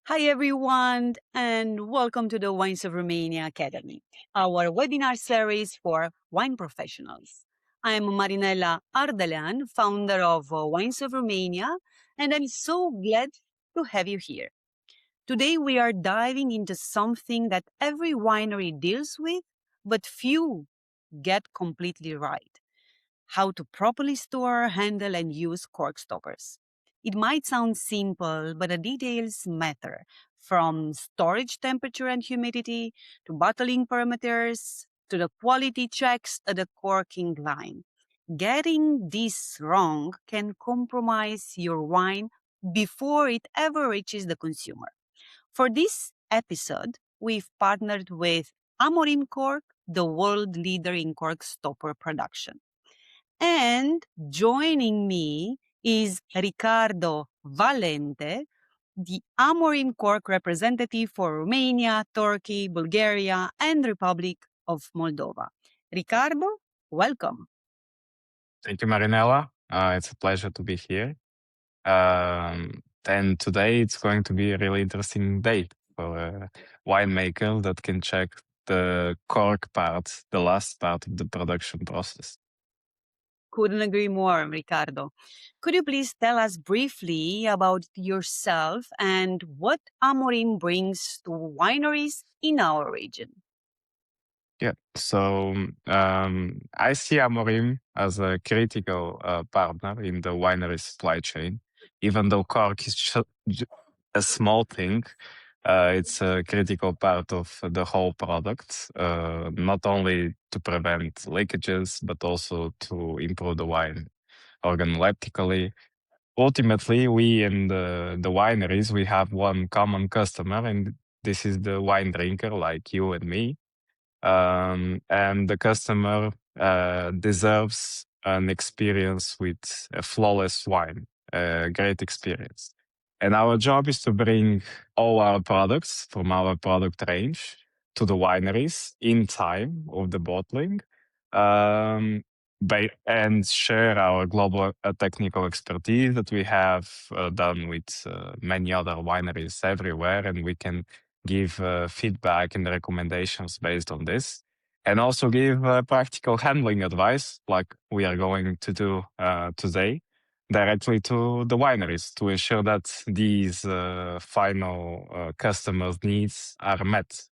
Hi, everyone, and welcome to the Wines of Romania Academy, our webinar series for wine professionals. I'm Marinella Ardelean, founder of Wines of Romania, and I'm so glad to have you here. Today, we are diving into something that every winery deals with, but few get completely right: how to properly store, handle, and use cork stoppers. It might sound simple, but the details matter, from storage temperature and humidity to bottling parameters to the quality checks at the corking line. Getting this wrong can compromise your wine before it ever reaches the consumer. For this episode, we've partnered with Amorim Cork, the world leader in cork stopper production. And joining me is Ricardo Valente, the Amorim Cork representative for Romania, Turkey, Bulgaria, and Republic of Moldova. Ricardo, welcome. Thank you, Marinella. It's a pleasure to be here. And today it's going to be a really interesting day for a winemaker that can check the cork part, the last part of the production process. Couldn't agree more, Ricardo. Could you please tell us briefly about yourself and what Amorim brings to wineries in our region? Yeah. So I see Amorim as a critical partner in the winery supply chain, even though cork is a small thing. It's a critical part of the whole product, not only to prevent leakages, but also to improve the wine organoleptically. Ultimately, we in the wineries, we have one common customer, and this is the wine drinker like you and me. And the customer deserves an experience with a flawless wine, a great experience. And our job is to bring all our products from our product range to the wineries in time of the bottling, and share our global technical expertise that we have done with many other wineries everywhere, and we can give feedback and recommendations based on this, and also give practical handling advice, like we are going to do today, directly to the wineries to ensure that these final customers' needs are met.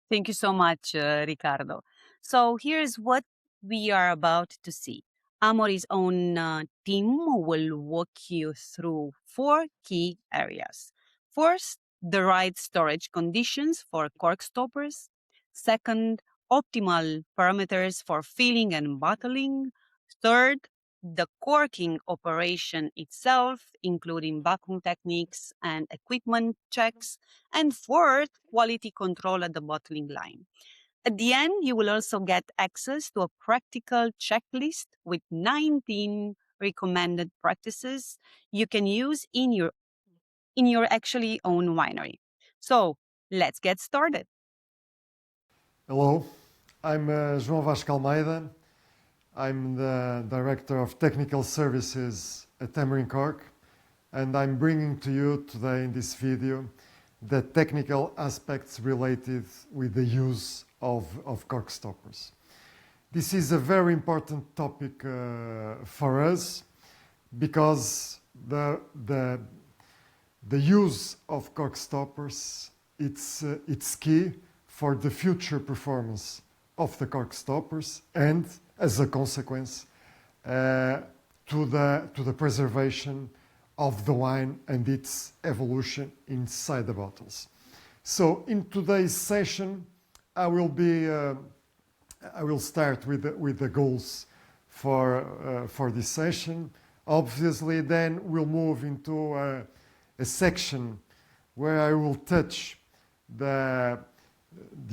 Thank you so much, Ricardo. So here's what we are about to see. Amori's own team will walk you through four key areas. First, the right storage conditions for cork stoppers. Second, optimal parameters for filling and bottling. Third, the corking operation itself, including vacuum techniques and equipment checks. And fourth, quality control at the bottling line. At the end, you will also get access to a practical checklist with 19 recommended practices you can use in your actually own winery. So let's get started. Hello, I'm João Vasco Almeida. I'm the Director of Technical Services at Amorim Cork, and I'm bringing to you today in this video the technical aspects related with the use of cork stoppers. This is a very important topic for us because the use of cork stoppers it's key for the future performance of the cork stoppers and, as a consequence, to the preservation of the wine and its evolution inside the bottles. So in today's session, I will start with the goals for this session. Obviously, then we'll move into a section where I will touch the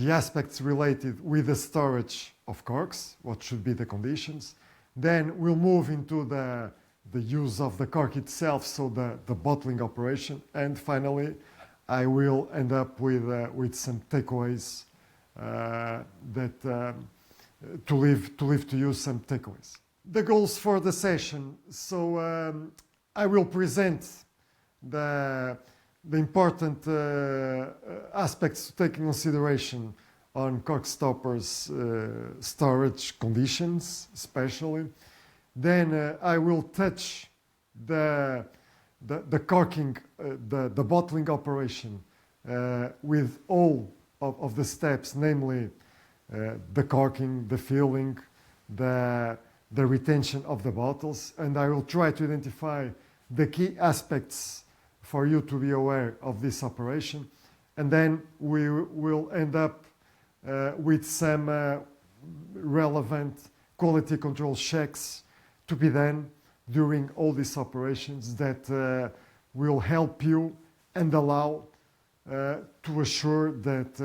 aspects related with the storage of corks, what should be the conditions. Then we'll move into the use of the cork itself, so the bottling operation. And finally, I will end up with some takeaways to leave to you some takeaways. The goals for the session. So I will present the the important aspects to take in consideration on cork stoppers storage conditions, especially. Then I will touch the corking, the bottling operation with all of the steps, namely the corking, the filling, the retention of the bottles, and I will try to identify the key aspects for you to be aware of this operation. And then we will end up with some relevant quality control checks to be done during all these operations that will help you and allow to assure that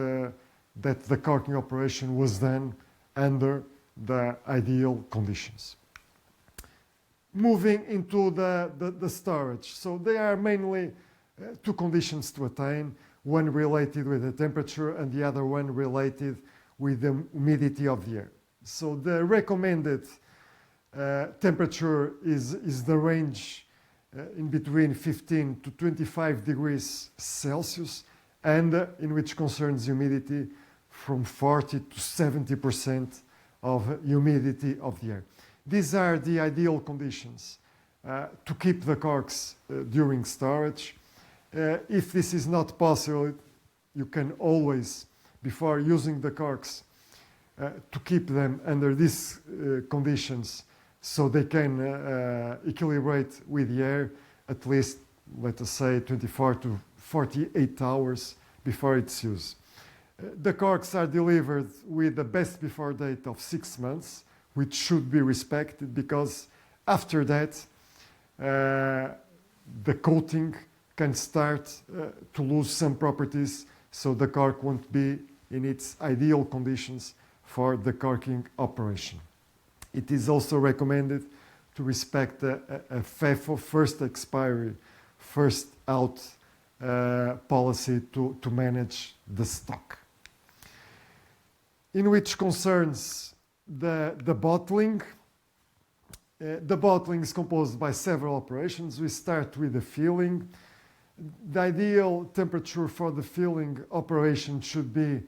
the corking operation was done under the ideal conditions. Moving into the storage. So there are mainly two conditions to attain, one related with the temperature and the other one related with the humidity of the air. So the recommended temperature is the range in between 15 to 25 degrees Celsius, and in which concerns humidity from 40 to 70% of humidity of the air. These are the ideal conditions to keep the corks during storage. If this is not possible, you can always, before using the corks, to keep them under these conditions so they can equilibrate with the air at least, let us say, 24 to 48 hours before its use. The corks are delivered with the best before date of 6 months, which should be respected because after that the coating can start to lose some properties, so the cork won't be in its ideal conditions for the corking operation. It is also recommended to respect a FEFO, first expiry, first out policy to manage the stock. In which concerns the bottling, the bottling is composed by several operations. We start with the filling. The ideal temperature for the filling operation should be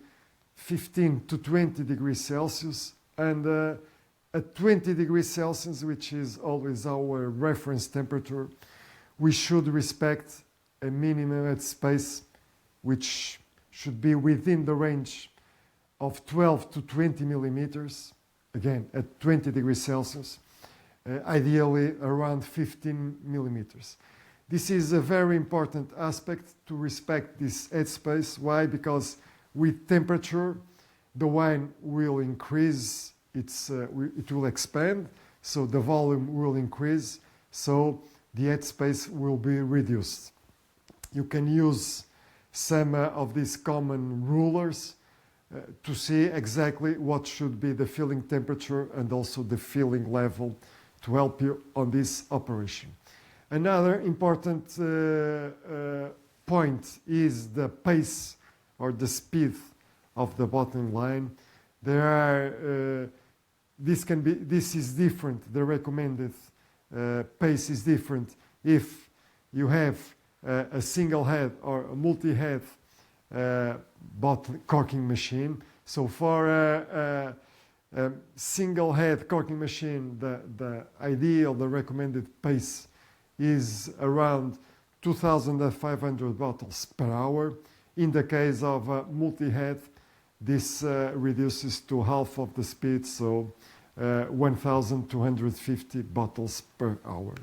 15 to 20 degrees Celsius, and at 20 degrees Celsius, which is always our reference temperature, we should respect a minimum headspace which should be within the range of 12 to 20 millimeters, again at 20 degrees Celsius, ideally around 15 millimeters. This is a very important aspect to respect this headspace. Why? Because with temperature, the wine will increase, it will expand, so the volume will increase, so the headspace will be reduced. You can use some of these common rulers to see exactly what should be the filling temperature and also the filling level to help you on this operation. Another important point is the pace or the speed of the bottling line. There are this is different. The recommended pace is different if you have a single head or a multi-head corking machine. So for a single head corking machine, the ideal, the recommended pace is around 2,500 bottles per hour. In the case of a multi-head, this reduces to half of the speed, so 1,250 bottles per hour.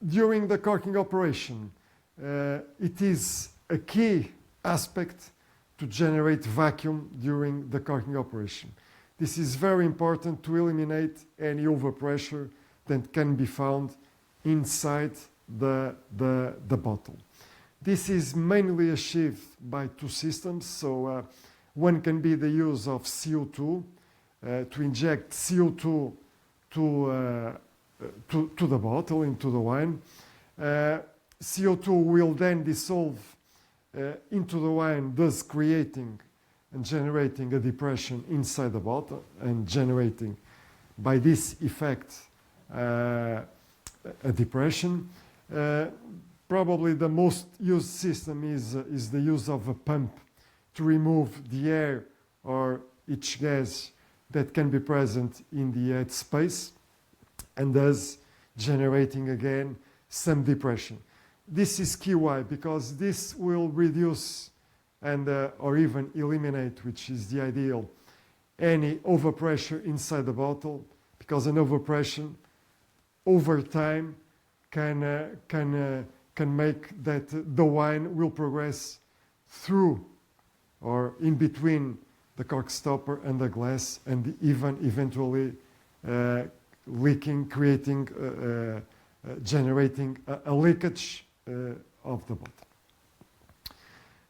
During the corking operation, it is a key aspect to generate vacuum during the corking operation. This is very important to eliminate any overpressure that can be found inside the bottle. This is mainly achieved by two systems. So one can be the use of CO2 to inject CO2 to the bottle, into the wine. CO2 will then dissolve into the wine, thus creating and generating a depression inside the bottle and generating, by this effect, a depression. Probably the most used system is the use of a pump to remove the air or each gas that can be present in the headspace, and thus generating again some depression. This is key. Why? Because this will reduce and or even eliminate, which is the ideal, any overpressure inside the bottle, because an overpressure over time can make that the wine will progress through or in between the cork stopper and the glass, and even eventually leaking, creating, generating a leakage of the bottle.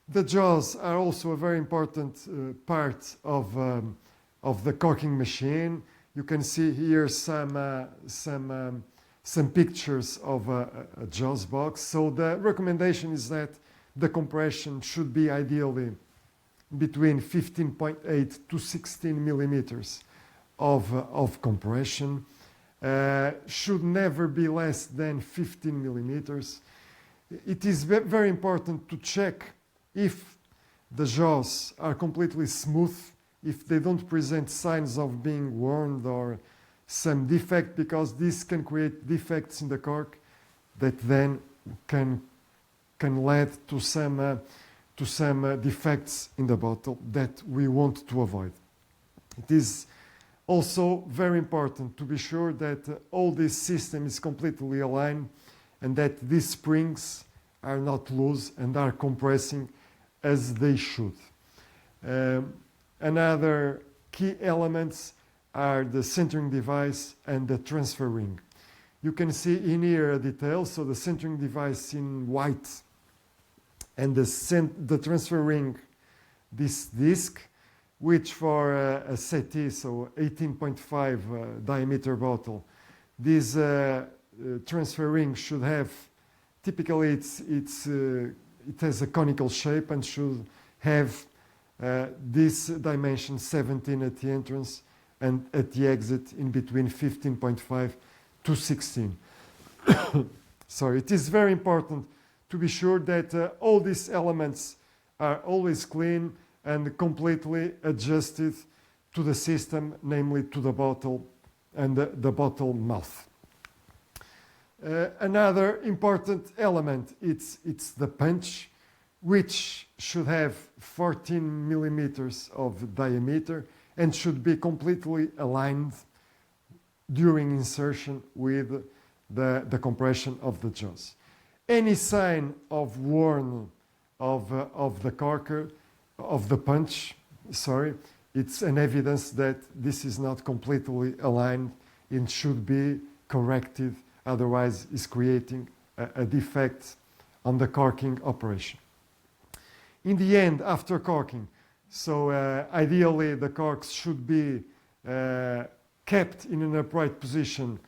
The jaws are also a very important part of the corking machine. You can see here some pictures of a jaws box. So the recommendation is that the compression should be ideally between 15.8 to 16 millimeters of compression. Should never be less than 15 millimeters. It is very important to check if the jaws are completely smooth, if they don't present signs of being worn or some defect, because this can create defects in the cork that then can lead to some defects in the bottle that we want to avoid. It is also very important to be sure that all this system is completely aligned and that these springs are not loose and are compressing as they should. Another key elements are the centering device and the transfer ring. You can see in here a detail, so the centering device in white and the transfer ring, this disc, which for a SETI, so 18.5 diameter bottle, this transfer ring should have, typically it has a conical shape and should have this dimension 17 at the entrance and at the exit in between 15.5 to 16. Sorry, it is very important to be sure that all these elements are always clean and completely adjusted to the system, namely to the bottle and the bottle mouth. Another important element, it's the punch, which should have 14 millimeters of diameter and should be completely aligned during insertion with the compression of the jaws. Any sign of worn of the corker, of the punch, it's an evidence that this is not completely aligned and should be corrected, otherwise it's creating a defect on the corking operation. In the end, after corking, so ideally the corks should be kept in an upright position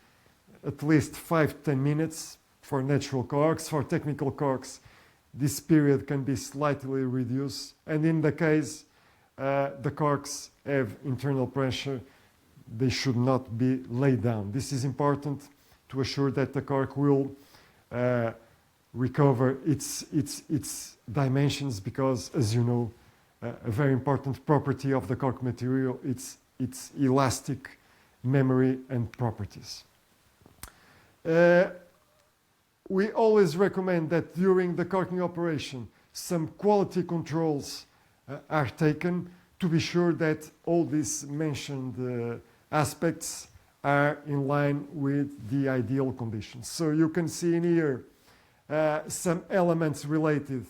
at least 5 to 10 minutes for natural corks. For technical corks, this period can be slightly reduced, and in the case the corks have internal pressure, they should not be laid down. This is important to assure that the cork will recover its dimensions, because, as you know, a very important property of the cork material, it's elastic memory and properties. We always recommend that during the corking operation, some quality controls are taken to be sure that all these mentioned aspects are in line with the ideal conditions. So you can see in here some elements related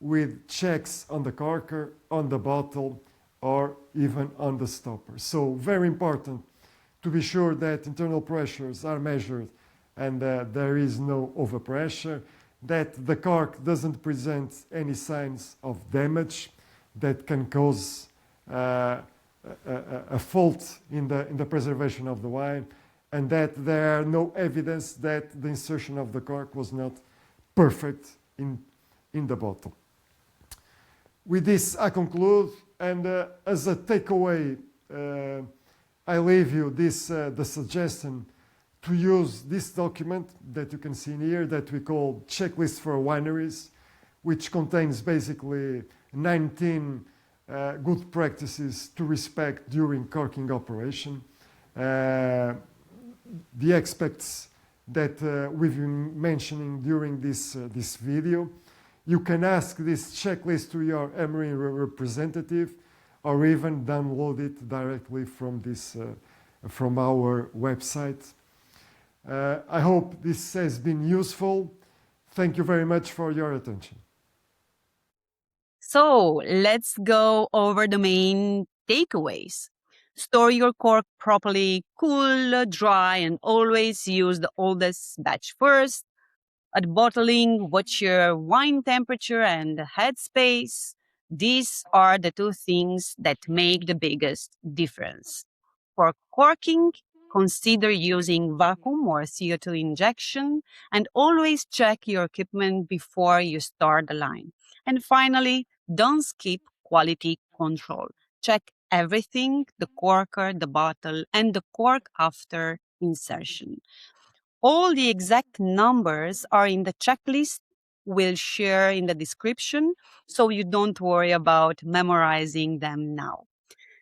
with checks on the corker, on the bottle, or even on the stopper. So very important to be sure that internal pressures are measured and there is no overpressure, that the cork doesn't present any signs of damage that can cause a fault in the preservation of the wine, and that there are no evidence that the insertion of the cork was not perfect in the bottle. With this, I conclude, and as a takeaway, I leave you this the suggestion to use this document that you can see in here that we call Checklist for Wineries, which contains basically 19 good practices to respect during corking operation. The aspects that we've been mentioning during this video. You can ask this checklist to your Amorim representative, or even download it directly from from our website. I hope this has been useful. Thank you very much for your attention. So let's go over the main takeaways. Store your cork properly, cool, dry, and always use the oldest batch first. At bottling, watch your wine temperature and headspace. These are the two things that make the biggest difference. For corking, consider using vacuum or CO2 injection, and always check your equipment before you start the line. And finally, don't skip quality control. Check everything, the corker, the bottle, and the cork after insertion. All the exact numbers are in the checklist we'll share in the description, so you don't worry about memorizing them now.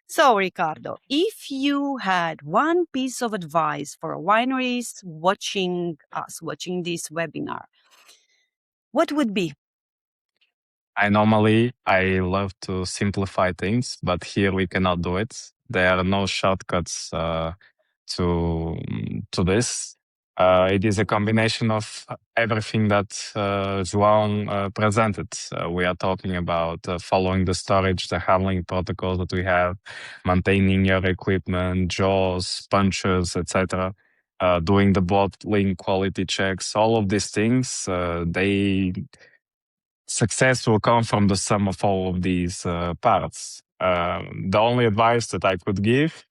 So, Ricardo, if you had one piece of advice for wineries watching this webinar, what would be? I love to simplify things, but here we cannot do it. There are no shortcuts to this. It is a combination of everything that João presented. We are talking about following the storage, the handling protocols that we have, maintaining your equipment, jaws, punches, etc. Doing the bottling quality checks, all of these things, success will come from the sum of all of these parts. The only advice that I could give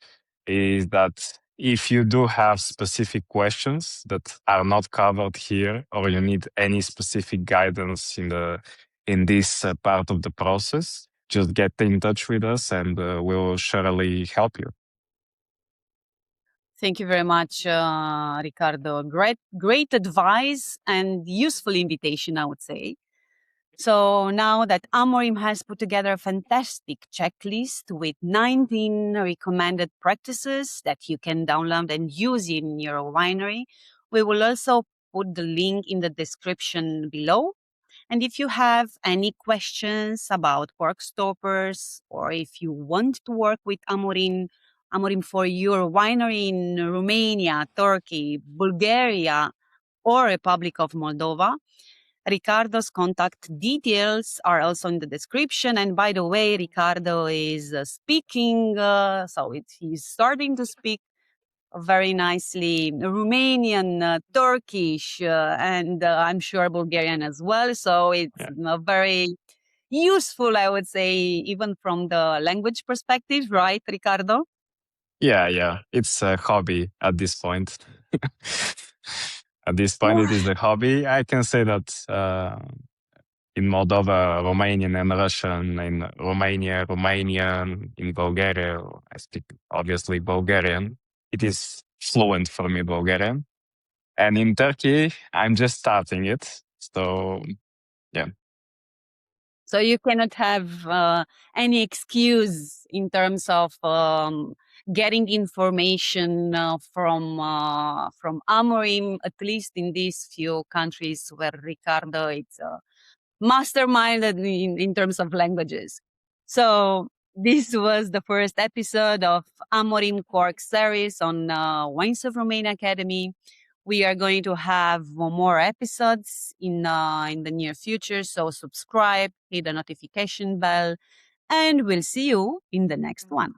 is that if you do have specific questions that are not covered here, or you need any specific guidance in this part of the process, just get in touch with us and we will surely help you. Thank you very much, Ricardo. Great advice and useful invitation, I would say. So now that Amorim has put together a fantastic checklist with 19 recommended practices that you can download and use in your winery, we will also put the link in the description below. And if you have any questions about cork stoppers, or if you want to work with Amorim for your winery in Romania, Turkey, Bulgaria, or Republic of Moldova, Ricardo's contact details are also in the description. And by the way, Ricardo is speaking, he's starting to speak very nicely Romanian, Turkish, and I'm sure Bulgarian as well. So it's very useful, I would say, even from the language perspective, right, Ricardo? Yeah. It's a hobby at this point. At this point, it is a hobby. I can say that in Moldova, Romanian and Russian, in Romania, Romanian, in Bulgaria, I speak obviously Bulgarian. It is fluent for me, Bulgarian. And in Turkey, I'm just starting it. So, yeah. So you cannot have any excuse in terms of getting information from Amorim, at least in these few countries where Ricardo is mastermind in terms of languages. So this was the first episode of Amorim Cork series on Wines of Romania Academy. We are going to have more episodes in the near future. So subscribe, hit the notification bell, and we'll see you in the next one.